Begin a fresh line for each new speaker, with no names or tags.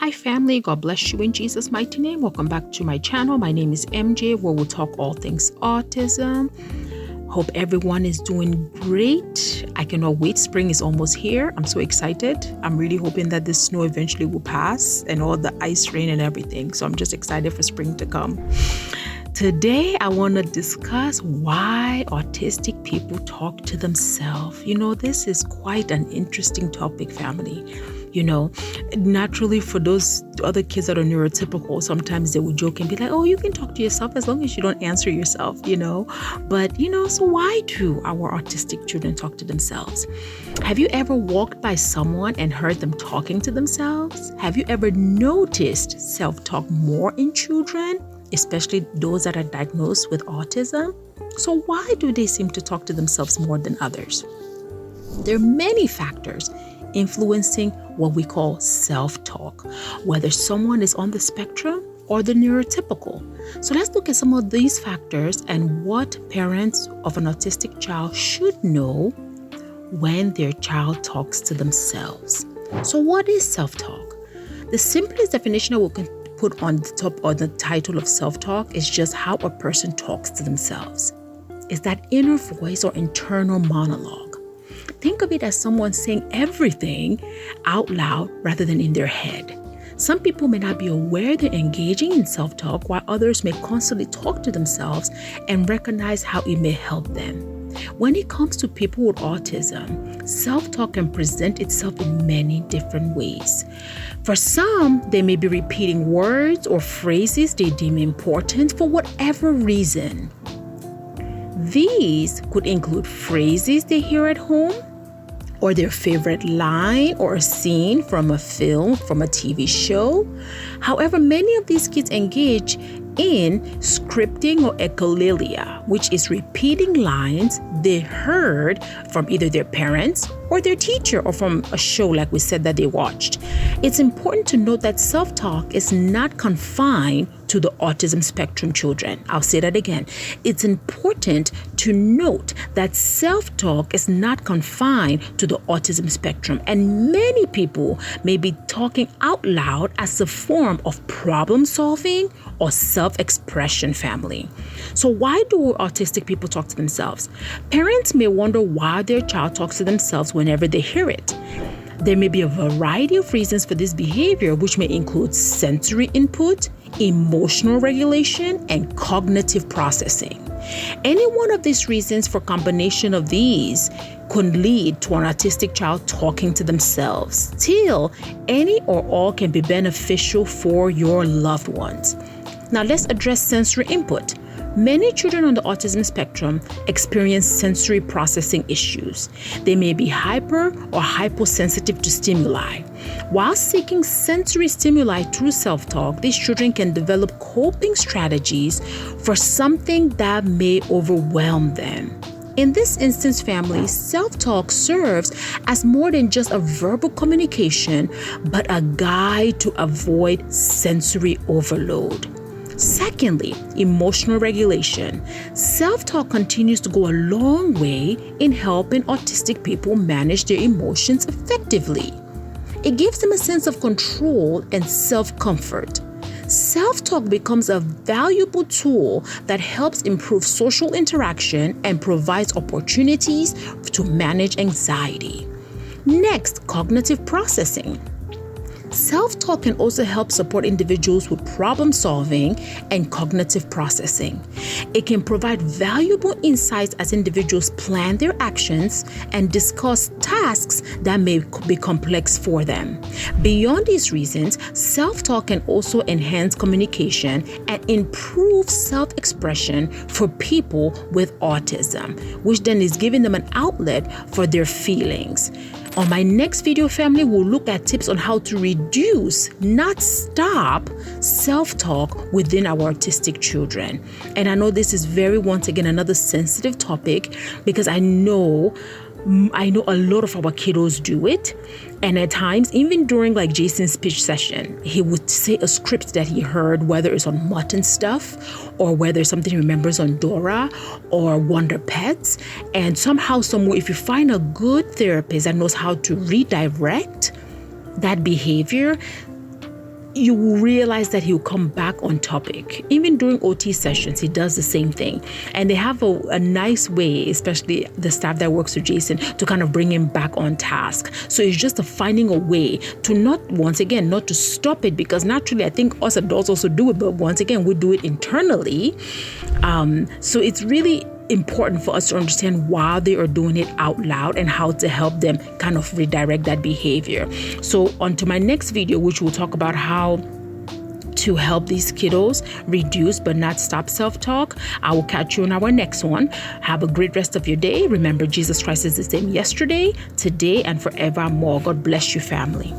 Hi family, God bless you in Jesus' mighty name. Welcome back to my channel. My name is MJ, where we'll talk all things autism. Hope everyone is doing great. I cannot wait. Spring is almost here. I'm so excited. I'm really hoping that this snow eventually will pass and all the ice, rain and everything. So I'm just excited for spring to come. Today, I want to discuss why autistic people talk to themselves. This is quite an interesting topic, family. Naturally, for those other kids that are neurotypical, sometimes they will joke and be like, oh, you can talk to yourself as long as you don't answer yourself, But, so why do our autistic children talk to themselves? Have you ever walked by someone and heard them talking to themselves? Have you ever noticed self-talk more in children, especially those that are diagnosed with autism? So why do they seem to talk to themselves more than others? There are many factors influencing what we call self-talk, whether someone is on the spectrum or the neurotypical. So let's look at some of these factors and what parents of an autistic child should know when their child talks to themselves. So what is self-talk? The simplest definition I will put on the top or the title of self-talk is just how a person talks to themselves. It's that inner voice or internal monologue. Think of it as someone saying everything out loud rather than in their head. Some people may not be aware they're engaging in self-talk, while others may constantly talk to themselves and recognize how it may help them. When it comes to people with autism, self-talk can present itself in many different ways. For some, they may be repeating words or phrases they deem important for whatever reason. These could include phrases they hear at home, or their favorite line or a scene from a film, from a TV show. However, many of these kids engage in scripting or echolalia, which is repeating lines they heard from either their parents or their teacher or from a show like we said that they watched. It's important to note that self-talk is not confined to the autism spectrum children. I'll say that again. It's important to note that self-talk is not confined to the autism spectrum, and many people may be talking out loud as a form of problem solving or self-expression, family. So why do autistic people talk to themselves? Parents may wonder why their child talks to themselves whenever they hear it. There may be a variety of reasons for this behavior, which may include sensory input, emotional regulation, and cognitive processing. Any one of these reasons for combination of these could lead to an autistic child talking to themselves. Still, any or all can be beneficial for your loved ones. Now let's address sensory input. Many children on the autism spectrum experience sensory processing issues. They may be hyper or hyposensitive to stimuli. While seeking sensory stimuli through self-talk, these children can develop coping strategies for something that may overwhelm them. In this instance, family, self-talk serves as more than just a verbal communication, but a guide to avoid sensory overload. Secondly, emotional regulation. Self-talk continues to go a long way in helping autistic people manage their emotions effectively. It gives them a sense of control and self-comfort. Self-talk becomes a valuable tool that helps improve social interaction and provides opportunities to manage anxiety. Next, cognitive processing. Self-talk can also help support individuals with problem solving and cognitive processing. It can provide valuable insights as individuals plan their actions and discuss tasks that may be complex for them. Beyond these reasons, self-talk can also enhance communication and improve self-expression for people with autism, which then is giving them an outlet for their feelings. On my next video, family, we'll look at tips on how to reduce, not stop, self-talk within our autistic children. And I know this is once again, another sensitive topic because I know a lot of our kiddos do it. And at times, even during like Jayson's speech session, he would say a script that he heard, whether it's on Mutton Stuff or whether it's something he remembers on Dora or Wonder Pets. And somehow, somewhere, if you find a good therapist that knows how to redirect that behavior, you will realize that he'll come back on topic. Even during OT sessions, he does the same thing. And they have a nice way, especially the staff that works with Jayson, to kind of bring him back on task. So it's just finding a way to not to stop it, because naturally I think us adults also do it, but once again, we do it internally. So it's really important for us to understand why they are doing it out loud and how to help them kind of redirect that behavior. So on to my next video, which will talk about how to help these kiddos reduce but not stop self-talk. I will catch you in our next one. Have a great rest of your day. Remember, Jesus Christ is the same yesterday, today, and forevermore. God bless you, family.